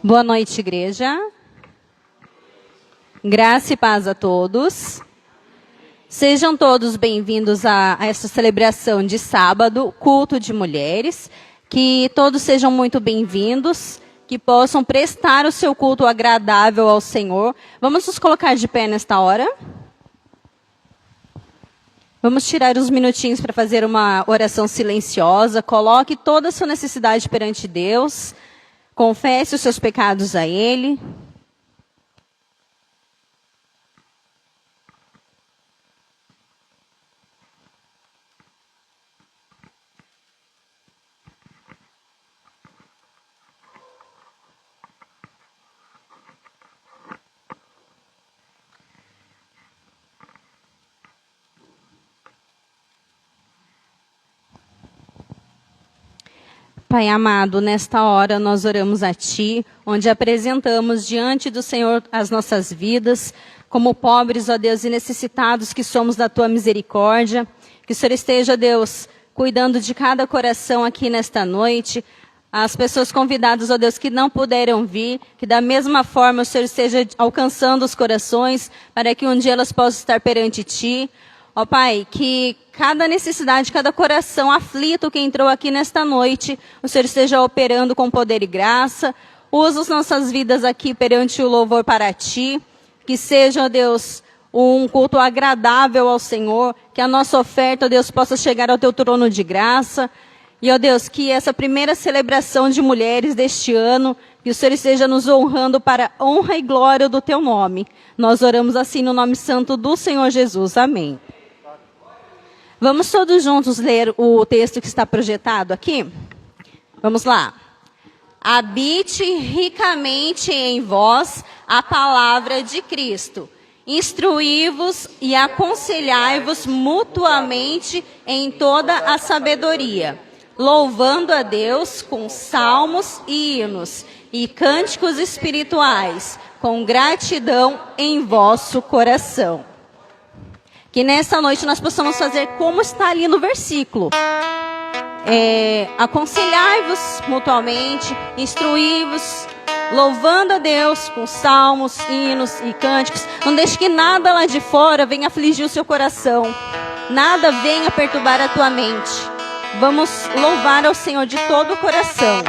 Boa noite, igreja. Graça e paz a todos. Sejam todos bem-vindos a esta celebração de sábado, culto de mulheres. Que todos sejam muito bem-vindos, que possam prestar o seu culto agradável ao Senhor. Vamos nos colocar de pé nesta hora. Vamos tirar uns minutinhos para fazer uma oração silenciosa. Coloque toda a sua necessidade perante Deus. Confesse os seus pecados a Ele. Pai amado, nesta hora nós oramos a Ti, onde apresentamos diante do Senhor as nossas vidas, como pobres, ó Deus, e necessitados que somos da Tua misericórdia. Que o Senhor esteja, Deus, cuidando de cada coração aqui nesta noite. As pessoas convidadas, ó Deus, que não puderam vir, que da mesma forma o Senhor esteja alcançando os corações, para que um dia elas possam estar perante Ti. Ó Pai, que cada necessidade, cada coração aflito que entrou aqui nesta noite, o Senhor esteja operando com poder e graça. Usa as nossas vidas aqui perante o louvor para Ti. Que seja, ó Deus, um culto agradável ao Senhor. Que a nossa oferta, ó Deus, possa chegar ao Teu trono de graça. E, ó Deus, que essa primeira celebração de mulheres deste ano, que o Senhor esteja nos honrando para a honra e glória do Teu nome. Nós oramos assim no nome santo do Senhor Jesus. Amém. Vamos todos juntos ler o texto que está projetado aqui? Vamos lá. Habite ricamente em vós a palavra de Cristo. Instruí-vos e aconselhai-vos mutuamente em toda a sabedoria, louvando a Deus com salmos e hinos e cânticos espirituais, com gratidão em vosso coração. Que nesta noite nós possamos fazer como está ali no versículo. Aconselhai-vos mutuamente, instruí-vos, louvando a Deus com salmos, hinos e cânticos. Não deixe que nada lá de fora venha afligir o seu coração. Nada venha perturbar a tua mente. Vamos louvar ao Senhor de todo o coração.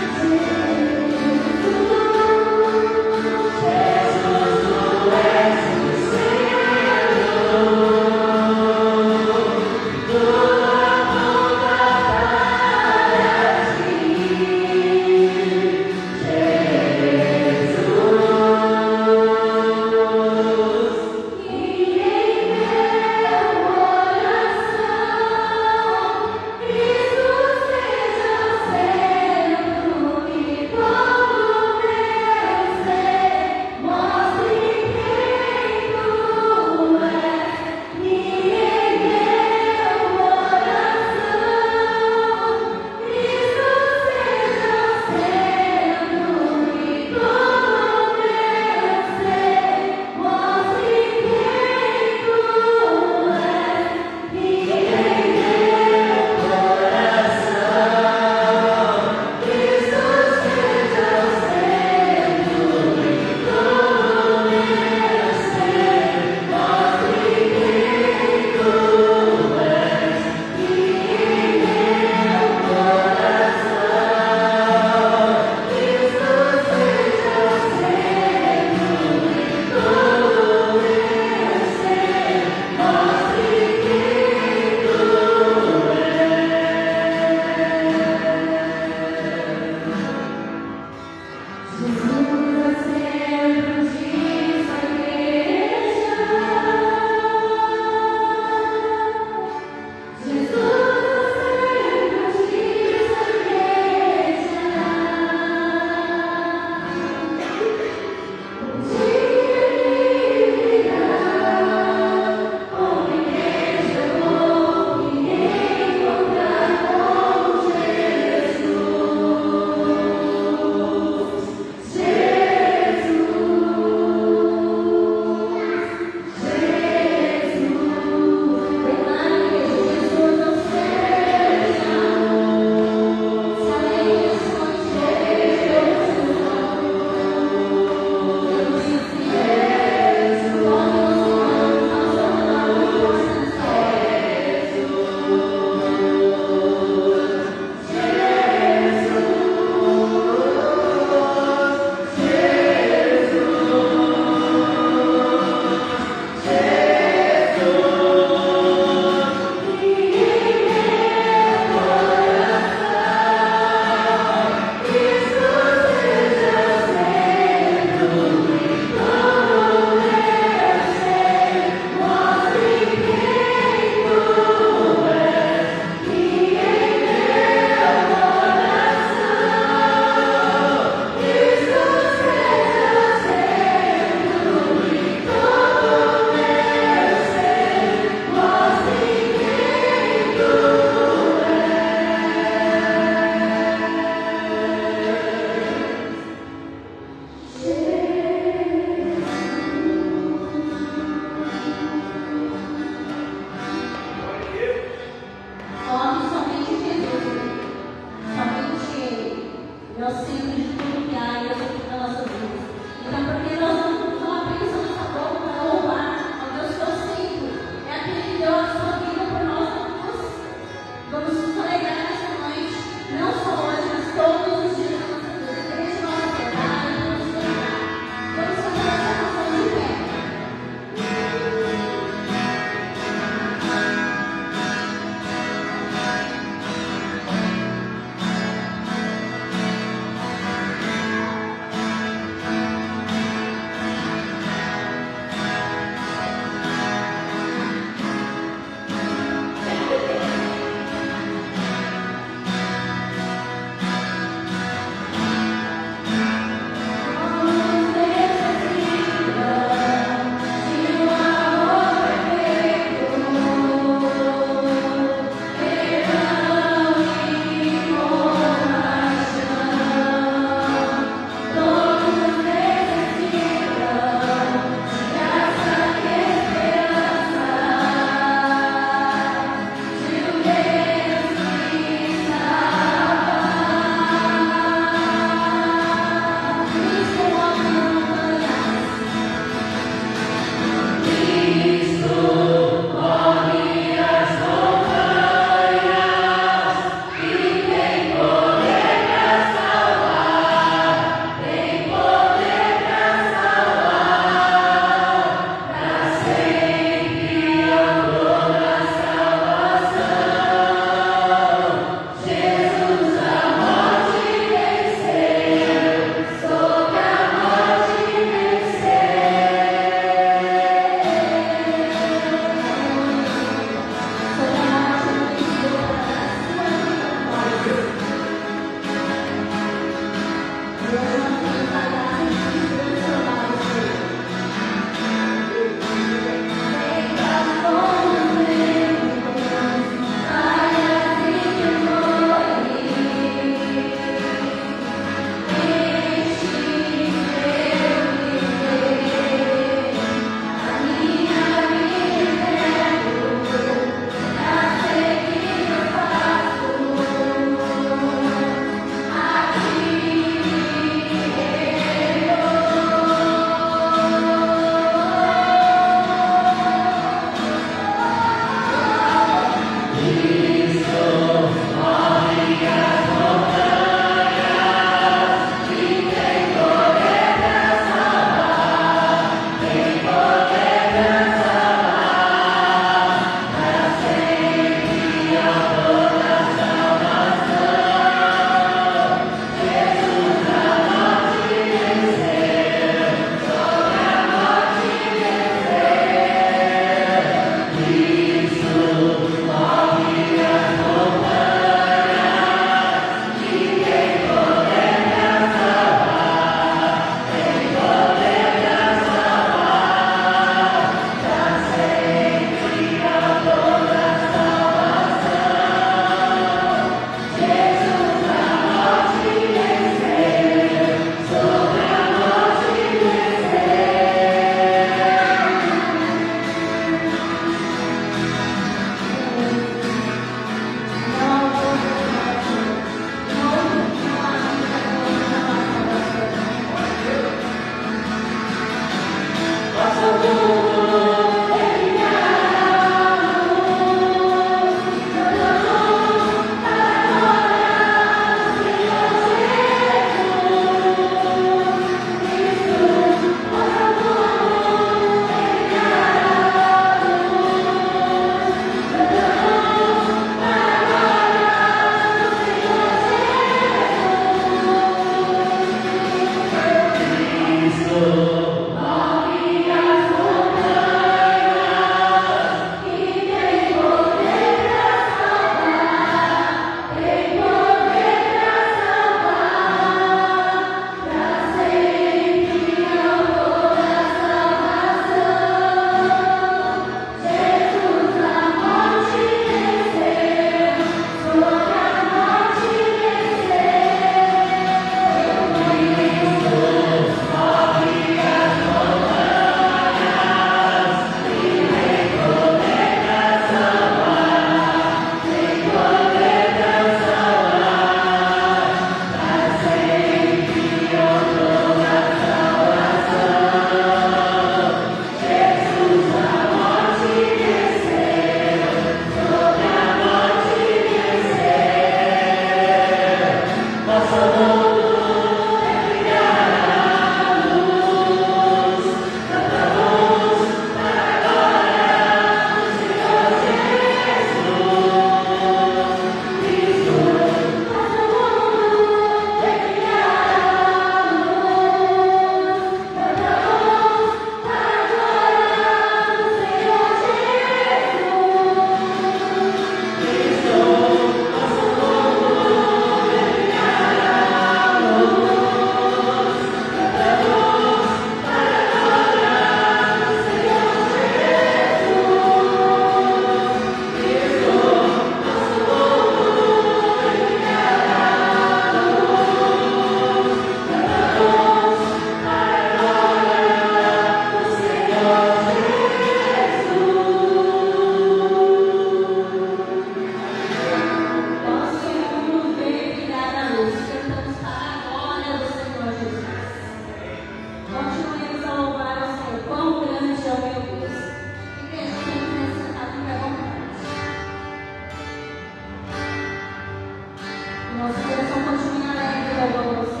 Nosso coração continua alegre louvando você.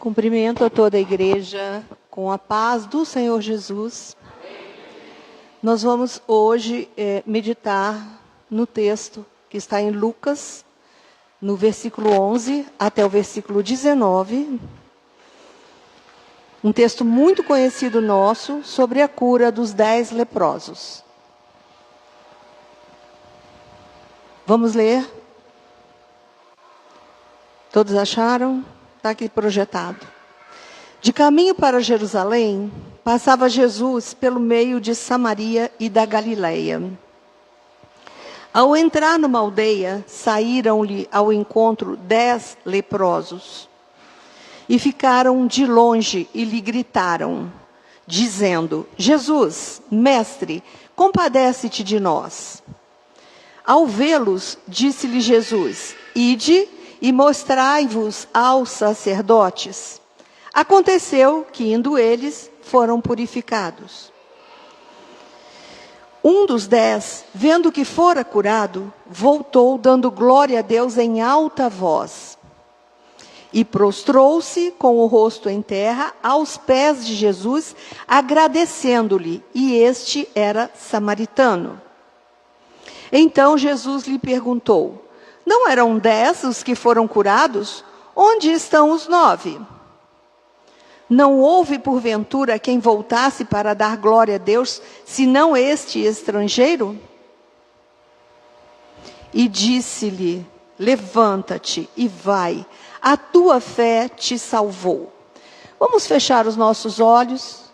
Cumprimento a toda a igreja com a paz do Senhor Jesus. Nós vamos hoje meditar no texto que está em Lucas, no versículo 11 até o versículo 19. Um texto muito conhecido nosso sobre a cura dos 10 leprosos. Vamos ler? Todos acharam? Está aqui projetado. De caminho para Jerusalém, passava Jesus pelo meio de Samaria e da Galileia. Ao entrar numa aldeia, saíram-lhe ao encontro 10 leprosos. E ficaram de longe e lhe gritaram, dizendo: Jesus, mestre, compadece-te de nós. Ao vê-los, disse-lhe Jesus: Ide e mostrai-vos aos sacerdotes. Aconteceu que, indo eles, foram purificados. Um dos 10, vendo que fora curado, voltou, dando glória a Deus em alta voz. E prostrou-se com o rosto em terra, aos pés de Jesus, agradecendo-lhe. E este era samaritano. Então Jesus lhe perguntou: Não eram 10 os que foram curados? Onde estão os 9? Não houve, porventura, quem voltasse para dar glória a Deus, senão este estrangeiro? E disse-lhe: Levanta-te e vai, a tua fé te salvou. Vamos fechar os nossos olhos,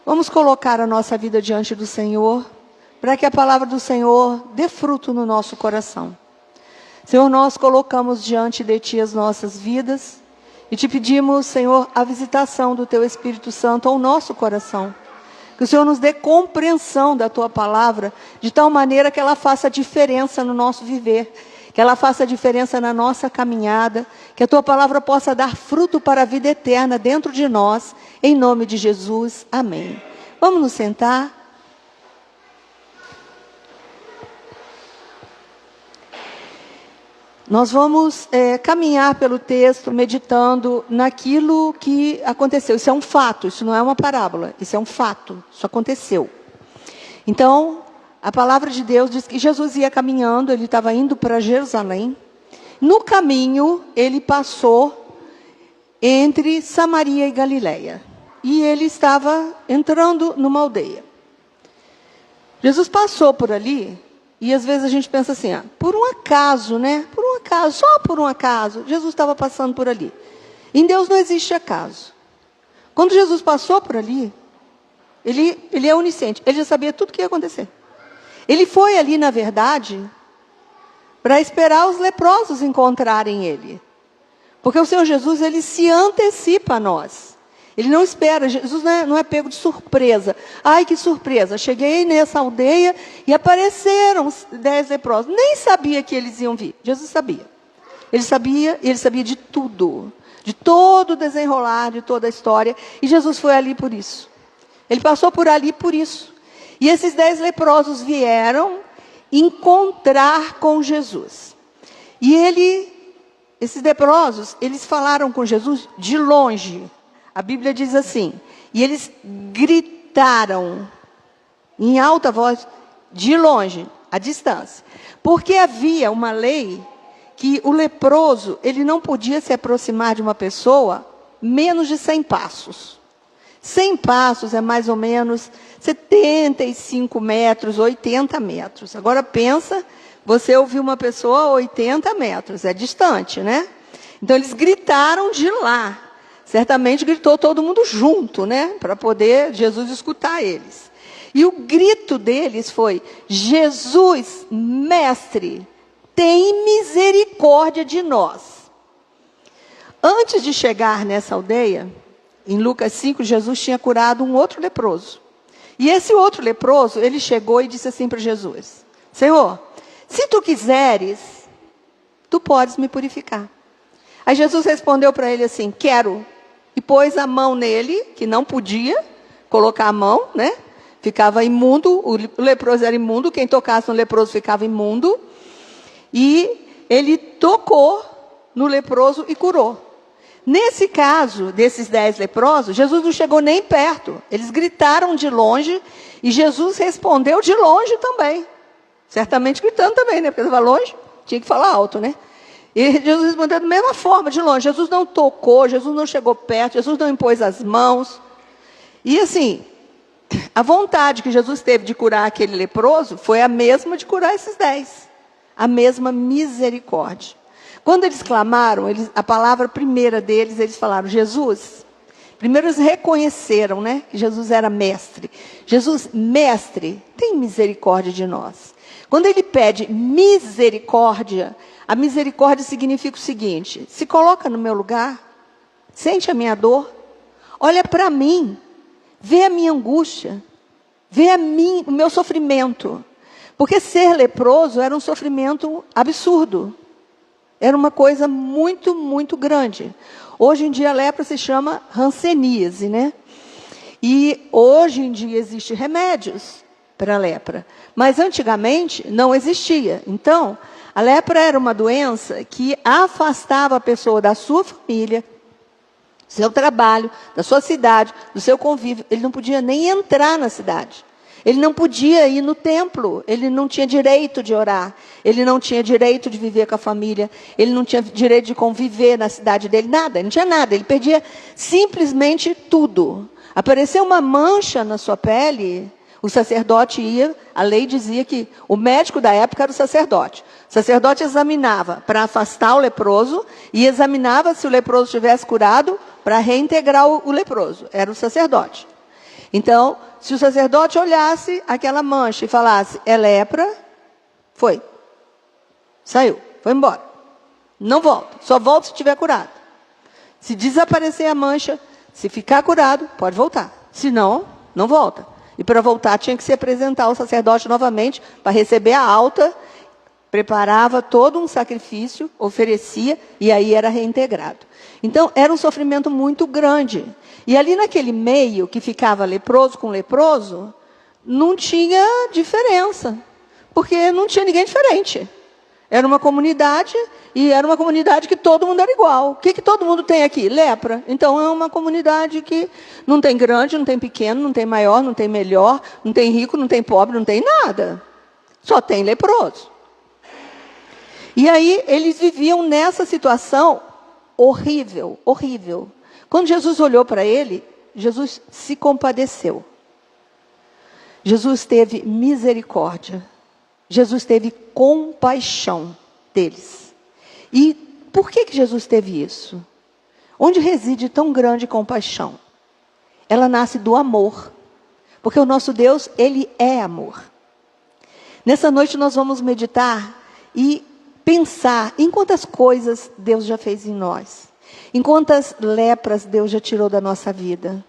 vamos colocar a nossa vida diante do Senhor, para que a palavra do Senhor dê fruto no nosso coração. Senhor, nós colocamos diante de Ti as nossas vidas e Te pedimos, Senhor, a visitação do Teu Espírito Santo ao nosso coração. Que o Senhor nos dê compreensão da Tua palavra, de tal maneira que ela faça diferença no nosso viver, que ela faça diferença na nossa caminhada, que a Tua palavra possa dar fruto para a vida eterna dentro de nós, em nome de Jesus. Amém. Vamos nos sentar. Nós vamos caminhar pelo texto, meditando naquilo que aconteceu. Isso é um fato, isso não é uma parábola, isso é um fato, isso aconteceu. Então, a palavra de Deus diz que Jesus ia caminhando, ele estava indo para Jerusalém. No caminho, ele passou entre Samaria e Galileia. E ele estava entrando numa aldeia. Jesus passou por ali. E às vezes a gente pensa assim, por um acaso, né? Por um acaso, só por um acaso, Jesus estava passando por ali. Em Deus não existe acaso. Quando Jesus passou por ali, ele é onisciente, ele já sabia tudo o que ia acontecer. Ele foi ali, na verdade, para esperar os leprosos encontrarem ele. Porque o Senhor Jesus, ele se antecipa a nós. Ele não espera, Jesus não é pego de surpresa. Ai, que surpresa, cheguei nessa aldeia e apareceram 10 leprosos. Nem sabia que eles iam vir, Jesus sabia. Ele sabia de tudo, de todo o desenrolar, de toda a história. E Jesus foi ali por isso. Ele passou por ali por isso. E esses 10 leprosos vieram encontrar com Jesus. E esses leprosos, eles falaram com Jesus de longe. A Bíblia diz assim, e eles gritaram em alta voz, de longe, à distância. Porque havia uma lei que o leproso, ele não podia se aproximar de uma pessoa menos de 100 passos. 100 passos é mais ou menos 75 metros, 80 metros. Agora pensa, você ouvir uma pessoa a 80 metros, é distante, né? Então eles gritaram de lá. Certamente gritou todo mundo junto, né? Para poder Jesus escutar eles. E o grito deles foi: Jesus, mestre, tem misericórdia de nós. Antes de chegar nessa aldeia, em Lucas 5, Jesus tinha curado um outro leproso. E esse outro leproso, ele chegou e disse assim para Jesus: Senhor, se tu quiseres, tu podes me purificar. Aí Jesus respondeu para ele assim: quero. E pôs a mão nele, que não podia colocar a mão, né? Ficava imundo, o leproso era imundo, quem tocasse no leproso ficava imundo. E ele tocou no leproso e curou. Nesse caso, desses 10 leprosos, Jesus não chegou nem perto. Eles gritaram de longe e Jesus respondeu de longe também. Certamente gritando também, né? Porque estava longe, tinha que falar alto, né? E Jesus respondeu da mesma forma, de longe. Jesus não tocou, Jesus não chegou perto, Jesus não impôs as mãos. E assim, a vontade que Jesus teve de curar aquele leproso foi a mesma de curar esses 10. A mesma misericórdia. Quando eles clamaram, a palavra primeira deles, eles falaram, Jesus. Primeiro eles reconheceram, né, que Jesus era mestre. Jesus, mestre, tem misericórdia de nós. Quando ele pede misericórdia, a misericórdia significa o seguinte: se coloca no meu lugar, sente a minha dor, olha para mim, vê a minha angústia, vê o meu sofrimento. Porque ser leproso era um sofrimento absurdo. Era uma coisa muito, muito grande. Hoje em dia a lepra se chama hanseníase, né? E hoje em dia existem remédios para a lepra. Mas antigamente não existia. Então, a lepra era uma doença que afastava a pessoa da sua família, do seu trabalho, da sua cidade, do seu convívio. Ele não podia nem entrar na cidade. Ele não podia ir no templo, ele não tinha direito de orar, ele não tinha direito de viver com a família, ele não tinha direito de conviver na cidade dele, nada, ele não tinha nada, ele perdia simplesmente tudo. Apareceu uma mancha na sua pele, o sacerdote ia, a lei dizia que o médico da época era o sacerdote. O sacerdote examinava para afastar o leproso e examinava se o leproso estivesse curado para reintegrar o leproso, era o sacerdote. Então, se o sacerdote olhasse aquela mancha e falasse, é lepra, foi. Saiu, foi embora. Não volta, só volta se estiver curado. Se desaparecer a mancha, se ficar curado, pode voltar. Se não, não volta. E para voltar tinha que se apresentar ao sacerdote novamente para receber a alta, preparava todo um sacrifício, oferecia e aí era reintegrado. Então, era um sofrimento muito grande. E ali naquele meio que ficava leproso com leproso, não tinha diferença, porque não tinha ninguém diferente. Era uma comunidade, e era uma comunidade que todo mundo era igual. O que todo mundo tem aqui? Lepra. Então é uma comunidade que não tem grande, não tem pequeno, não tem maior, não tem melhor, não tem rico, não tem pobre, não tem nada. Só tem leproso. E aí eles viviam nessa situação horrível, horrível. Quando Jesus olhou para ele, Jesus se compadeceu. Jesus teve misericórdia. Jesus teve compaixão deles. E por que Jesus teve isso? Onde reside tão grande compaixão? Ela nasce do amor. Porque o nosso Deus, Ele é amor. Nessa noite nós vamos meditar e pensar em quantas coisas Deus já fez em nós. Em quantas lepras Deus já tirou da nossa vida.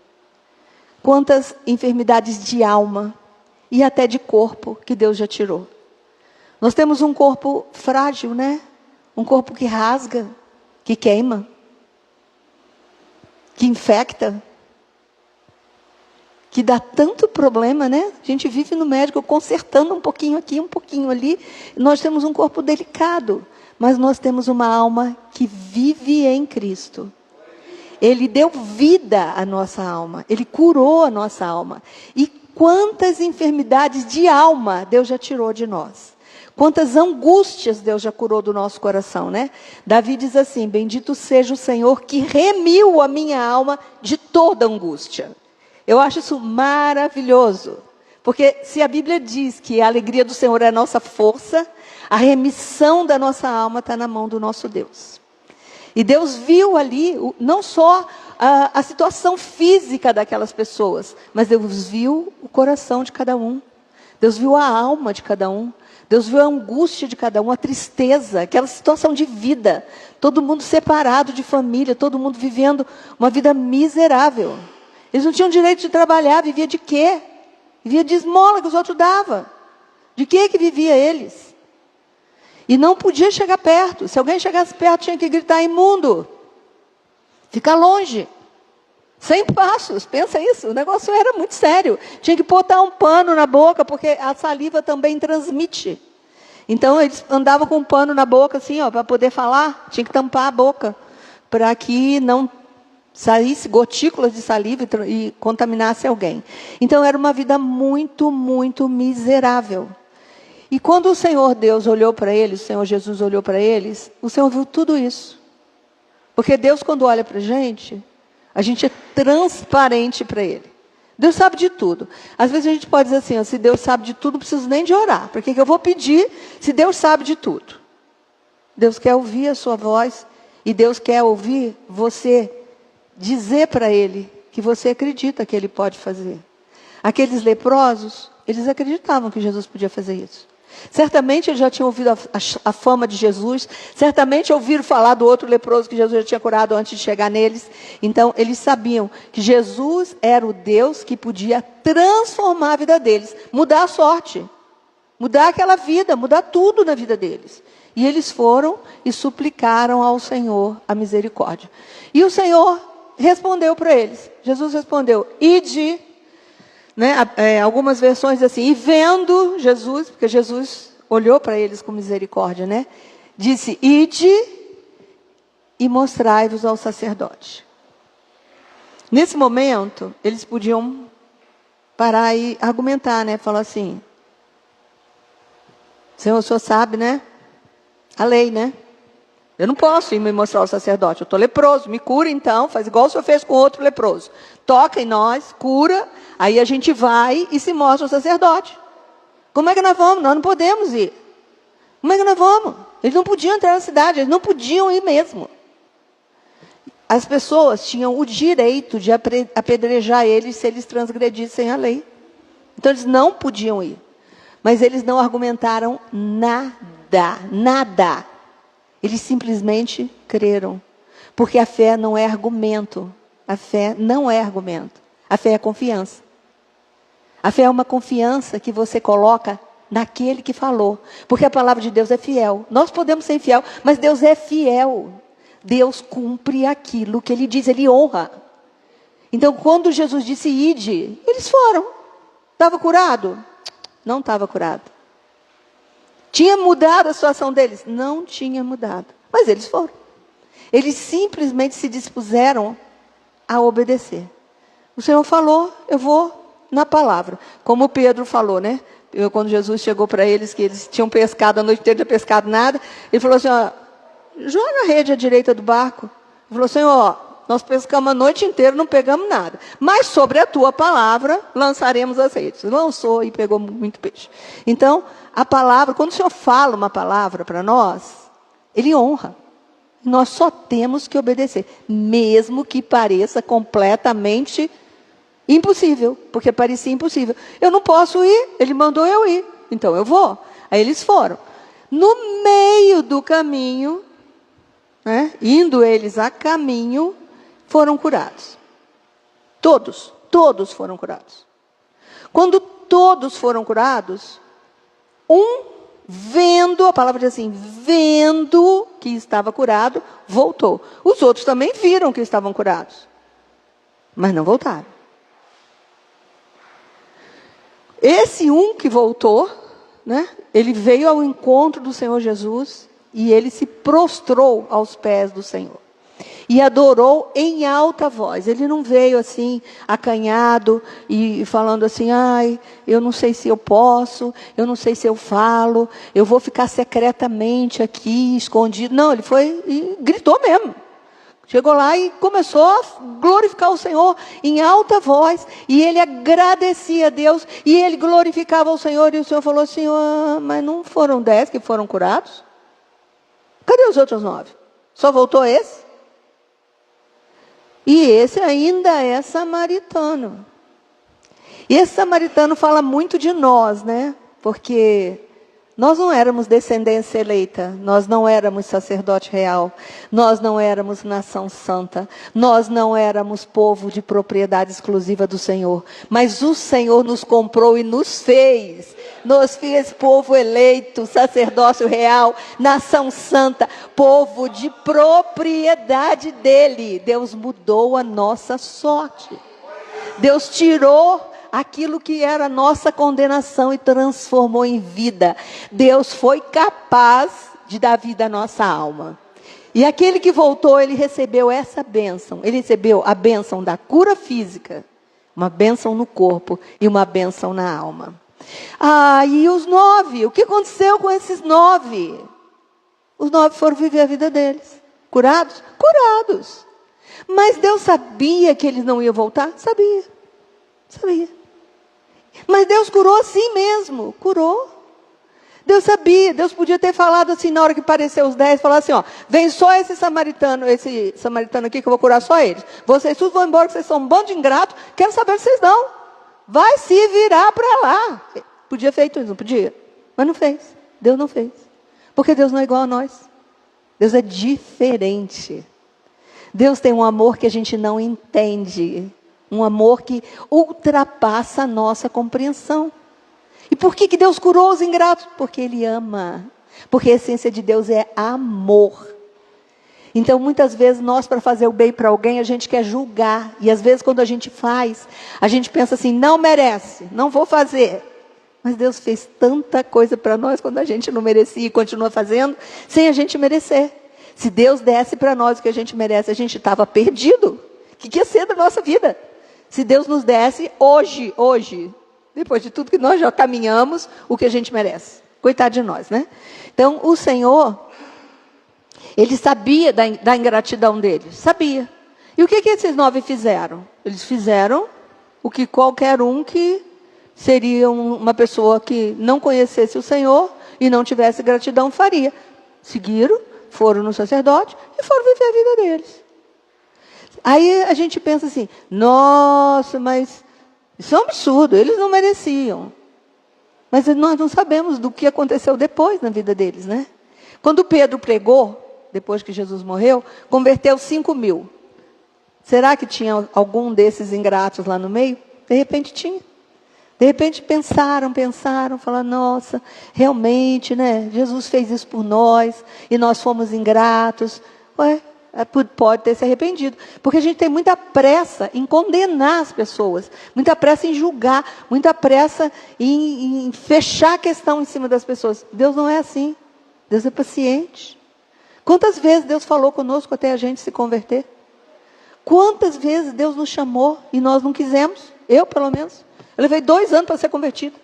Quantas enfermidades de alma e até de corpo que Deus já tirou. Nós temos um corpo frágil, né? Um corpo que rasga, que queima, que infecta, que dá tanto problema, né? A gente vive no médico consertando um pouquinho aqui, um pouquinho ali. Nós temos um corpo delicado, mas nós temos uma alma que vive em Cristo. Ele deu vida à nossa alma, Ele curou a nossa alma. E quantas enfermidades de alma Deus já tirou de nós. Quantas angústias Deus já curou do nosso coração, né? Davi diz assim, bendito seja o Senhor que remiu a minha alma de toda angústia. Eu acho isso maravilhoso. Porque se a Bíblia diz que a alegria do Senhor é a nossa força, a remissão da nossa alma está na mão do nosso Deus. E Deus viu ali, não só a situação física daquelas pessoas, mas Deus viu o coração de cada um. Deus viu a alma de cada um. Deus viu a angústia de cada um, a tristeza, aquela situação de vida. Todo mundo separado de família, todo mundo vivendo uma vida miserável. Eles não tinham direito de trabalhar, vivia de quê? Vivia de esmola que os outros davam. De que vivia eles? E não podia chegar perto. Se alguém chegasse perto, tinha que gritar imundo. Ficar longe. 100 passos, pensa isso, o negócio era muito sério. Tinha que botar um pano na boca, porque a saliva também transmite. Então, eles andavam com um pano na boca, assim, ó, para poder falar, tinha que tampar a boca, para que não saísse gotículas de saliva e contaminasse alguém. Então era uma vida muito, muito miserável. E quando o Senhor Deus olhou para eles, o Senhor Jesus olhou para eles, o Senhor viu tudo isso. Porque Deus, quando olha para a gente é transparente para Ele. Deus sabe de tudo. Às vezes a gente pode dizer assim, se Deus sabe de tudo, não preciso nem de orar. Por que eu vou pedir se Deus sabe de tudo? Deus quer ouvir a sua voz e Deus quer ouvir você dizer para Ele que você acredita que Ele pode fazer. Aqueles leprosos, eles acreditavam que Jesus podia fazer isso. Certamente eles já tinham ouvido a fama de Jesus, certamente ouviram falar do outro leproso que Jesus já tinha curado antes de chegar neles. Então eles sabiam que Jesus era o Deus que podia transformar a vida deles, mudar a sorte, mudar aquela vida, mudar tudo na vida deles. E eles foram e suplicaram ao Senhor a misericórdia. E o Senhor respondeu para eles. Jesus respondeu, ide, né? Algumas versões assim, e vendo Jesus, porque Jesus olhou para eles com misericórdia, né? Disse, ide e mostrai-vos ao sacerdote. Nesse momento, eles podiam parar e argumentar, né? Falar assim, Senhor, o Senhor sabe, né? A lei, né? Eu não posso ir me mostrar ao sacerdote. Eu estou leproso, me cura então. Faz igual o Senhor fez com outro leproso. Toca em nós, cura. Aí a gente vai e se mostra ao sacerdote. Como é que nós vamos? Nós não podemos ir. Como é que nós vamos? Eles não podiam entrar na cidade. Eles não podiam ir mesmo. As pessoas tinham o direito de apedrejar eles se eles transgredissem a lei. Então eles não podiam ir. Mas eles não argumentaram nada. Eles simplesmente creram. Porque a fé não é argumento. A fé não é argumento. A fé é confiança. A fé é uma confiança que você coloca naquele que falou. Porque a palavra de Deus é fiel. Nós podemos ser infiel, mas Deus é fiel. Deus cumpre aquilo que Ele diz, Ele honra. Então, quando Jesus disse, ide, eles foram. Estava curado? Não estava curado. Tinha mudado a situação deles? Não tinha mudado. Mas eles foram. Eles simplesmente se dispuseram a obedecer. O Senhor falou, eu vou na palavra. Como Pedro falou, né? Quando Jesus chegou para eles, que eles tinham pescado, a noite inteira não tinham pescado nada. Ele falou assim, ó, joga a rede à direita do barco. Ele falou assim, ó, nós pescamos a noite inteira, não pegamos nada. Mas sobre a tua palavra, lançaremos as redes. Lançou e pegou muito peixe. Então, a palavra, quando o Senhor fala uma palavra para nós, Ele honra. Nós só temos que obedecer. Mesmo que pareça completamente impossível. Porque parecia impossível. Eu não posso ir, Ele mandou eu ir. Então eu vou. Aí eles foram. No meio do caminho, né, indo eles a caminho, foram curados. Todos foram curados. Quando todos foram curados, vendo, a palavra diz assim, vendo que estava curado, voltou. Os outros também viram que estavam curados, mas não voltaram. Esse que voltou, né, ele veio ao encontro do Senhor Jesus e ele se prostrou aos pés do Senhor. E adorou em alta voz. Ele não veio assim, acanhado e falando assim, ai, eu não sei se eu posso, eu não sei se eu falo, eu vou ficar secretamente aqui, escondido. Não, ele foi e gritou mesmo. Chegou lá e começou a glorificar o Senhor em alta voz. E ele agradecia a Deus e ele glorificava o Senhor. E o Senhor falou assim, mas não foram 10 que foram curados? Cadê os outros 9? Só voltou esse? E esse ainda é samaritano. E esse samaritano fala muito de nós, né? Porque nós não éramos descendência eleita, nós não éramos sacerdote real, nós não éramos nação santa, nós não éramos povo de propriedade exclusiva do Senhor. Mas o Senhor nos comprou e nos fez povo eleito, sacerdócio real, nação santa, povo de propriedade dele. Deus mudou a nossa sorte. Deus tirou aquilo que era nossa condenação e transformou em vida. Deus foi capaz de dar vida à nossa alma. E aquele que voltou, ele recebeu essa bênção. Ele recebeu a bênção da cura física, uma bênção no corpo e uma bênção na alma. E os 9? O que aconteceu com esses 9? Os 9 foram viver a vida deles. Curados? Curados. Mas Deus sabia que eles não iam voltar? Sabia. Mas Deus curou assim mesmo. Curou. Deus sabia. Deus podia ter falado assim, na hora que apareceu os 10, falar assim, vem só esse samaritano aqui que eu vou curar só eles. Vocês todos vão embora, que vocês são um bando de ingrato. Quero saber se vocês não. Vai se virar para lá. Podia ter feito isso, não podia? Mas não fez. Deus não fez. Porque Deus não é igual a nós. Deus é diferente. Deus tem um amor que a gente não entende. Um amor que ultrapassa a nossa compreensão. E por que Deus curou os ingratos? Porque Ele ama. Porque a essência de Deus é amor. Então, muitas vezes, nós, para fazer o bem para alguém, a gente quer julgar. E, às vezes, quando a gente faz, a gente pensa assim, não merece, não vou fazer. Mas Deus fez tanta coisa para nós, quando a gente não merecia e continua fazendo, sem a gente merecer. Se Deus desse para nós o que a gente merece, a gente estava perdido. O que ia ser da nossa vida? Se Deus nos desse hoje, depois de tudo que nós já caminhamos, o que a gente merece. Coitado de nós, né? Então, o Senhor, Ele sabia da ingratidão deles. Sabia. E o que esses 9 fizeram? Eles fizeram o que qualquer um que seria uma pessoa que não conhecesse o Senhor e não tivesse gratidão faria. Seguiram, foram no sacerdote e foram viver a vida deles. Aí a gente pensa assim, nossa, mas isso é um absurdo, eles não mereciam. Mas nós não sabemos do que aconteceu depois na vida deles, né? Quando Pedro pregou, depois que Jesus morreu, converteu 5.000. Será que tinha algum desses ingratos lá no meio? De repente tinha. De repente pensaram, falaram, nossa, realmente, né? Jesus fez isso por nós e nós fomos ingratos. Pode ter se arrependido. Porque a gente tem muita pressa em condenar as pessoas, muita pressa em julgar, muita pressa em fechar a questão em cima das pessoas. Deus não é assim. Deus é paciente. Quantas vezes Deus falou conosco até a gente se converter? Quantas vezes Deus nos chamou e nós não quisemos? Eu, pelo menos. Eu levei 2 anos para ser convertido,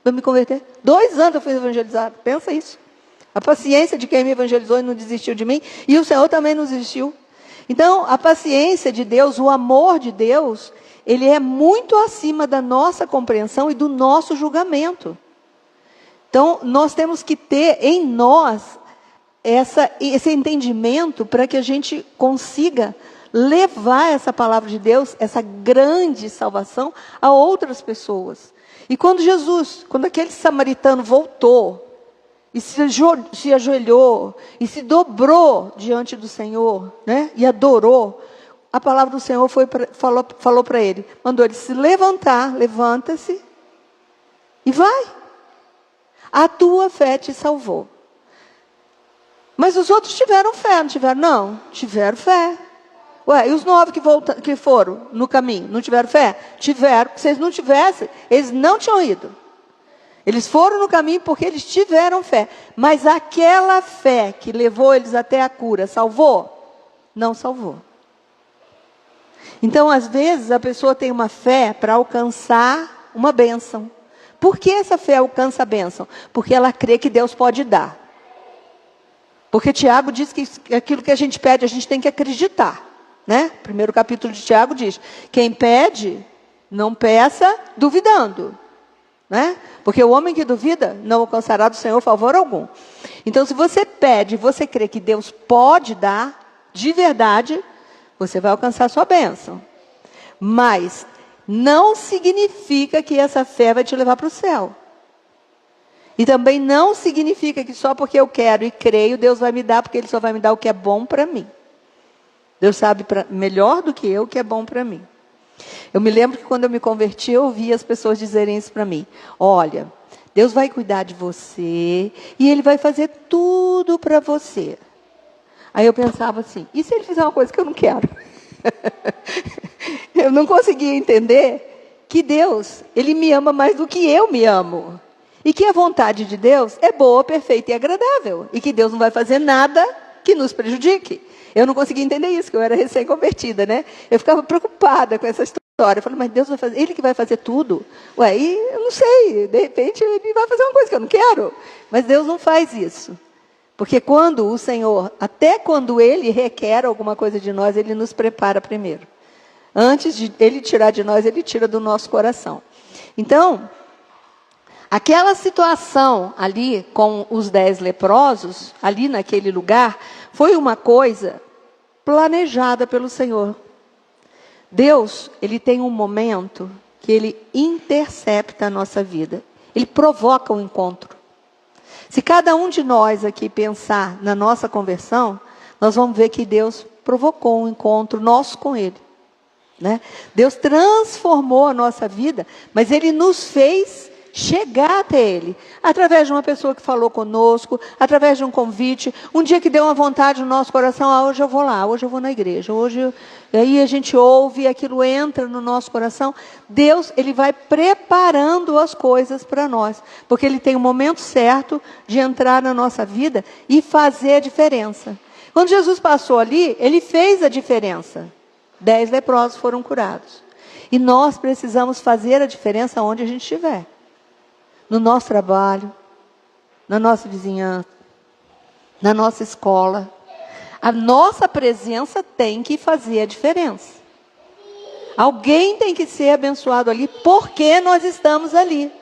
para me converter. 2 anos eu fui evangelizado. Pensa isso. A paciência de quem me evangelizou e não desistiu de mim. E o Senhor também não desistiu. Então, a paciência de Deus, o amor de Deus, ele é muito acima da nossa compreensão e do nosso julgamento. Então, nós temos que ter em nós esse entendimento para que a gente consiga levar essa palavra de Deus, essa grande salvação, a outras pessoas. E quando aquele samaritano voltou, e se ajoelhou, e se dobrou diante do Senhor, né? E adorou, a palavra do Senhor falou para ele, mandou ele se levantar, levanta-se, e vai. A tua fé te salvou. Mas os outros tiveram fé, não tiveram? Não, tiveram fé. E os 9 que foram no caminho, não tiveram fé? Tiveram. Se eles não tivessem, eles não tinham ido. Eles foram no caminho porque eles tiveram fé. Mas aquela fé que levou eles até a cura, salvou? Não salvou. Então, às vezes, a pessoa tem uma fé para alcançar uma bênção. Por que essa fé alcança a bênção? Porque ela crê que Deus pode dar. Porque Tiago diz que aquilo que a gente pede, a gente tem que acreditar. Né? Primeiro capítulo de Tiago diz, quem pede, não peça duvidando. Né? Porque o homem que duvida, não alcançará do Senhor favor algum. Então, se você pede, você crê que Deus pode dar, de verdade, você vai alcançar a sua bênção. Mas não significa que essa fé vai te levar para o céu. E também não significa que só porque eu quero e creio, Deus vai me dar, porque Ele só vai me dar o que é bom para mim. Deus sabe melhor do que eu o que é bom para mim. Eu me lembro que quando eu me converti, eu ouvi as pessoas dizerem isso para mim. Olha, Deus vai cuidar de você e Ele vai fazer tudo para você. Aí eu pensava assim, e se Ele fizer uma coisa que eu não quero? Eu não conseguia entender que Deus, Ele me ama mais do que eu me amo. E que a vontade de Deus é boa, perfeita e agradável. E que Deus não vai fazer nada que nos prejudique. Eu não conseguia entender isso, que eu era recém-convertida, né? Eu ficava preocupada com essa história. Eu falei, mas Deus vai fazer, Ele que vai fazer tudo. Ué, e eu não sei, de repente Ele vai fazer uma coisa que eu não quero. Mas Deus não faz isso. Porque quando o Senhor, até quando Ele requer alguma coisa de nós, Ele nos prepara primeiro. Antes de Ele tirar de nós, Ele tira do nosso coração. Então, aquela situação ali com os 10 leprosos, ali naquele lugar, foi uma coisa planejada pelo Senhor. Deus, Ele tem um momento que Ele intercepta a nossa vida. Ele provoca um encontro. Se cada um de nós aqui pensar na nossa conversão, nós vamos ver que Deus provocou um encontro nosso com Ele. Né? Deus transformou a nossa vida, mas Ele nos fez chegar até Ele, através de uma pessoa que falou conosco, através de um convite, um dia que deu uma vontade no nosso coração, hoje eu vou lá, hoje eu vou na igreja, aí a gente ouve e aquilo entra no nosso coração. Deus, Ele vai preparando as coisas para nós, porque Ele tem o momento certo de entrar na nossa vida e fazer a diferença. Quando Jesus passou ali, Ele fez a diferença. 10 leprosos foram curados. E nós precisamos fazer a diferença onde a gente estiver. No nosso trabalho, na nossa vizinhança, na nossa escola. A nossa presença tem que fazer a diferença. Alguém tem que ser abençoado ali porque nós estamos ali.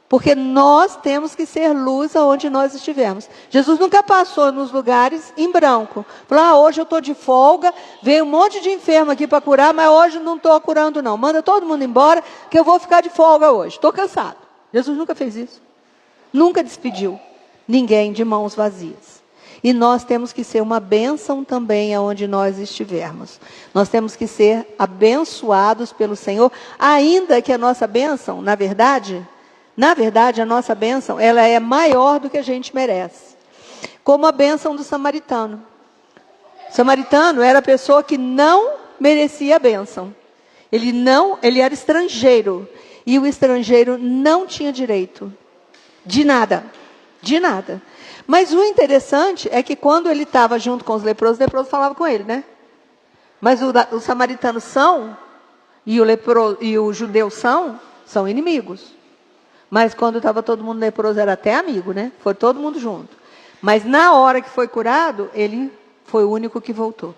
Porque nós temos que ser luz aonde nós estivermos. Jesus nunca passou nos lugares em branco. Falou, hoje eu estou de folga, veio um monte de enfermo aqui para curar, mas hoje não estou curando não. Manda todo mundo embora, que eu vou ficar de folga hoje. Estou cansado. Jesus nunca fez isso. Nunca despediu ninguém de mãos vazias. E nós temos que ser uma bênção também aonde nós estivermos. Nós temos que ser abençoados pelo Senhor, ainda que a nossa bênção, na verdade, a nossa bênção, ela é maior do que a gente merece. Como a bênção do samaritano. O samaritano era a pessoa que não merecia a bênção. Ele era estrangeiro. E o estrangeiro não tinha direito de nada. De nada. Mas o interessante é que quando ele estava junto com os leprosos falavam com ele, né? Mas os samaritanos e os judeus são inimigos. Mas quando estava todo mundo leproso, era até amigo, né? Foi todo mundo junto. Mas na hora que foi curado, ele foi o único que voltou.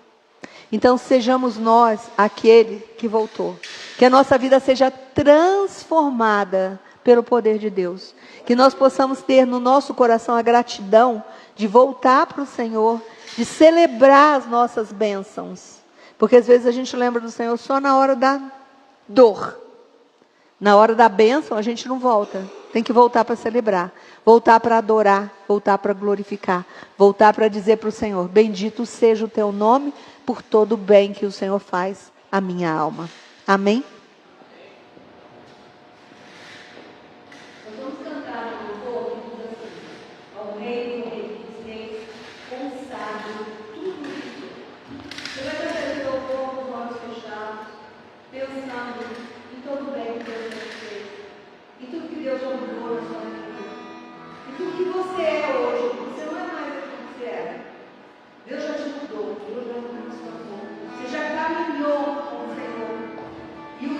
Então, sejamos nós aquele que voltou. Que a nossa vida seja transformada pelo poder de Deus. Que nós possamos ter no nosso coração a gratidão de voltar para o Senhor, de celebrar as nossas bênçãos. Porque às vezes a gente lembra do Senhor só na hora da dor. Na hora da bênção, a gente não volta. Tem que voltar para celebrar. Voltar para adorar. Voltar para glorificar. Voltar para dizer para o Senhor, bendito seja o teu nome por todo o bem que o Senhor faz à minha alma. Amém? Nós vamos cantar um louvor que diz assim, ao Rei dos Reis, consagra tudo isso. Você vai cantar esse louvor com os olhos fechados, pensando em todo o bem que Deus fez, em tudo que Deus já mudou na sua vida, em tudo que você é hoje. Você não é mais o que você era. Deus já te mudou, Deus já transformou. Você já caminhou com o Senhor. E o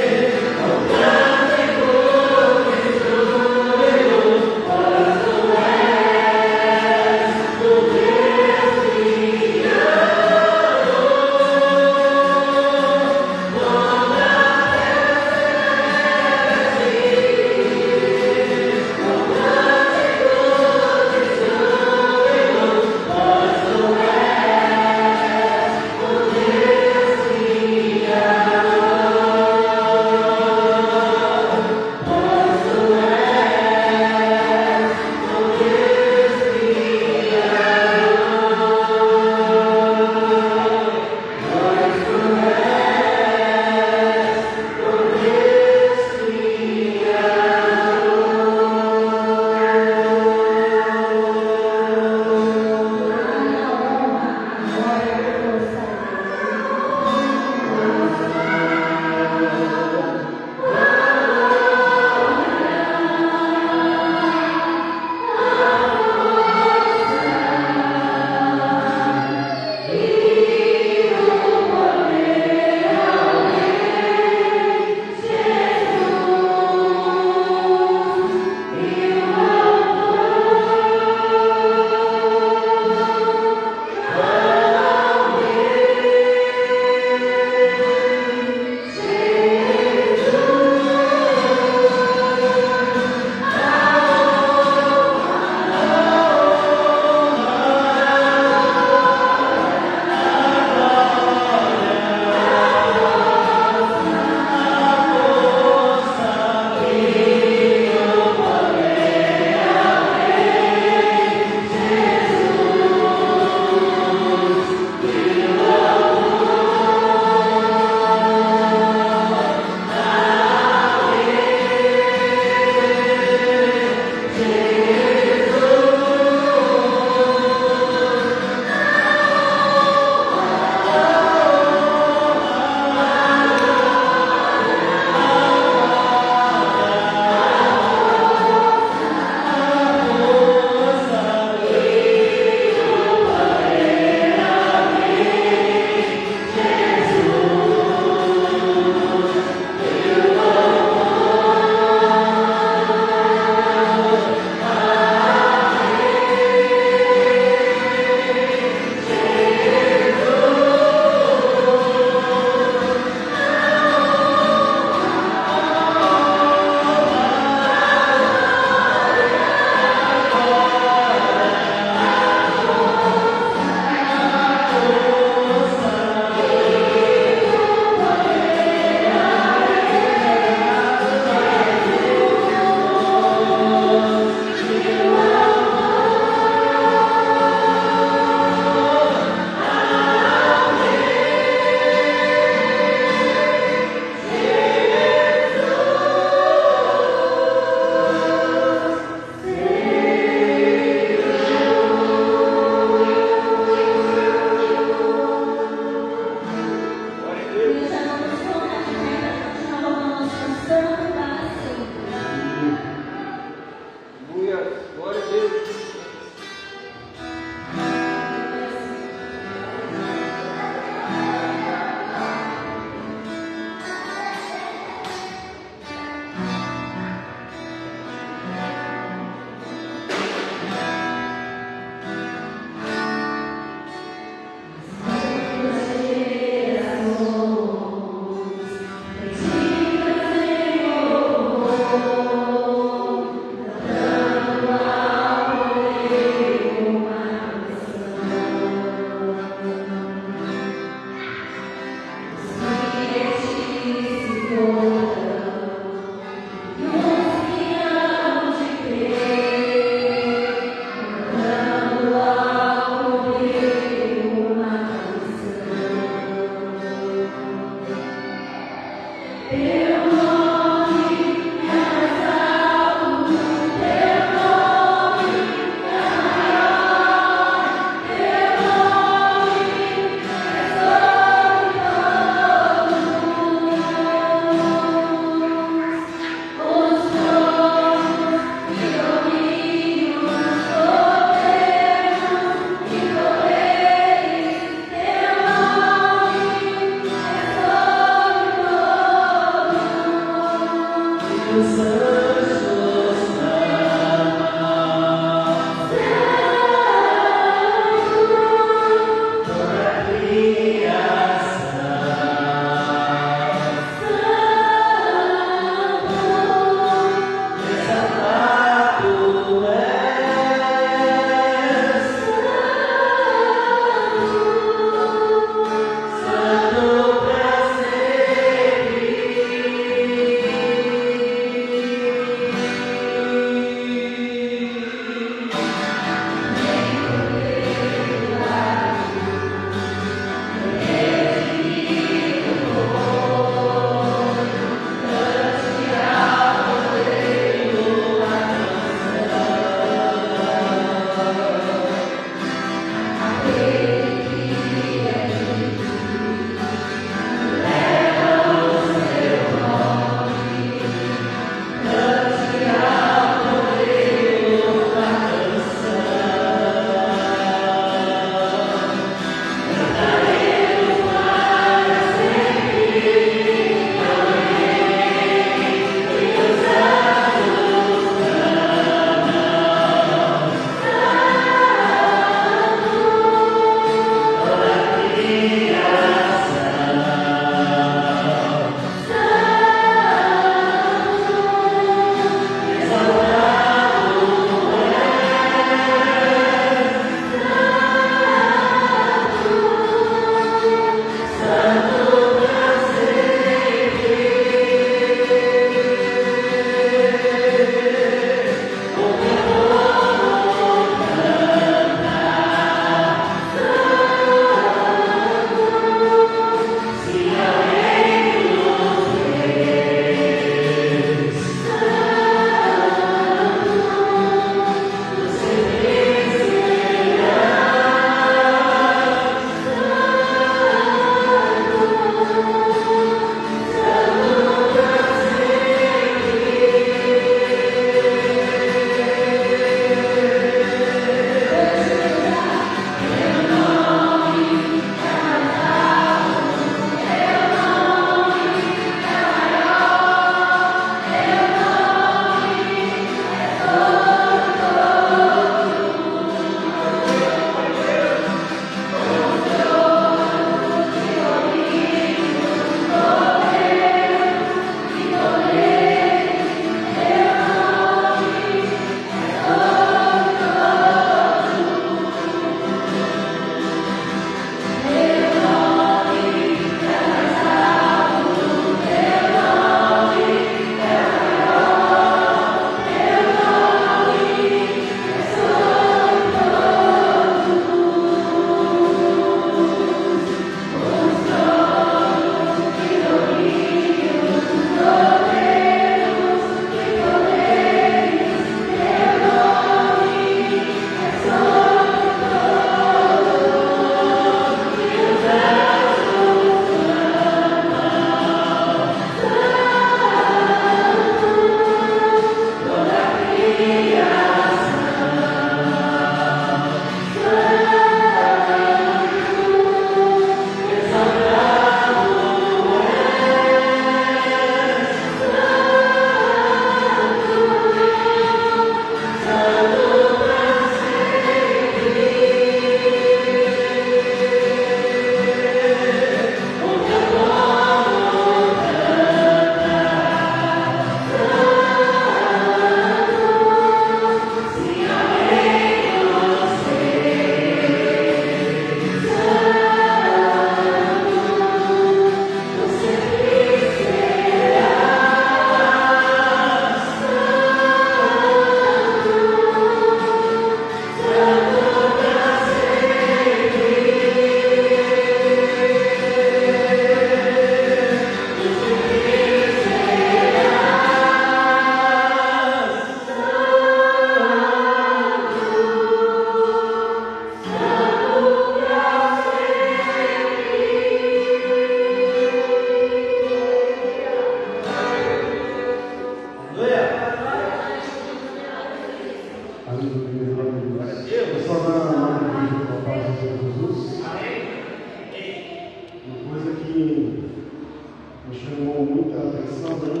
chamou muita atenção, né?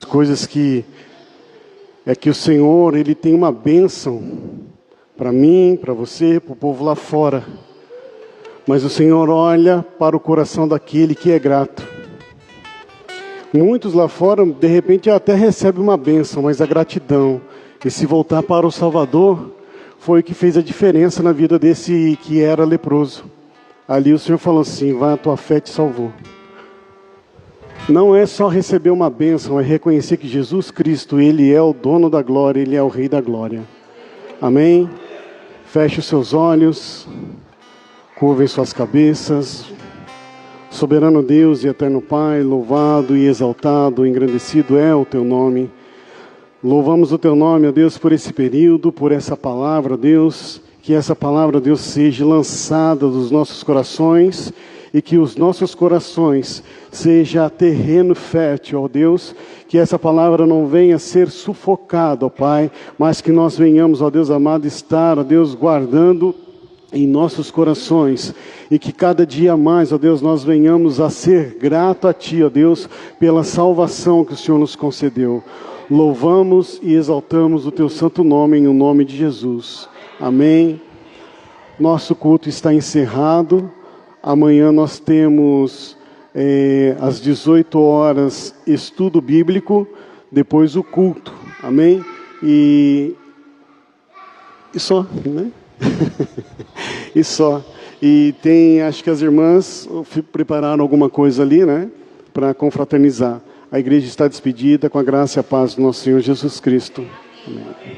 As coisas que o Senhor, Ele tem uma bênção para mim, para você, para o povo lá fora. Mas o Senhor olha para o coração daquele que é grato. Muitos lá fora, de repente, até recebem uma bênção, mas a gratidão e se voltar para o Salvador foi o que fez a diferença na vida desse que era leproso. Ali o Senhor falou assim: vai, a tua fé te salvou. Não é só receber uma bênção, é reconhecer que Jesus Cristo, Ele é o dono da glória, Ele é o Rei da glória. Amém? Feche os seus olhos, curvem suas cabeças. Soberano Deus e eterno Pai, louvado e exaltado, engrandecido é o Teu nome. Louvamos o Teu nome, ó Deus, por esse período, por essa palavra, Deus. Que essa palavra, Deus, seja lançada dos nossos corações e que os nossos corações seja terreno fértil, ó Deus. Que essa palavra não venha ser sufocada, ó Pai, mas que nós venhamos, ó Deus amado, estar, ó Deus, guardando em nossos corações, e que cada dia mais, ó Deus, nós venhamos a ser grato a Ti, ó Deus, pela salvação que o Senhor nos concedeu. Louvamos e exaltamos o Teu santo nome, em o nome de Jesus. Amém. Nosso culto está encerrado. Amanhã nós temos, às 18 horas, estudo bíblico, depois o culto. Amém? E só, né? E só. E tem, acho que as irmãs prepararam alguma coisa ali, né? Para confraternizar. A igreja está despedida com a graça e a paz do nosso Senhor Jesus Cristo. Amém.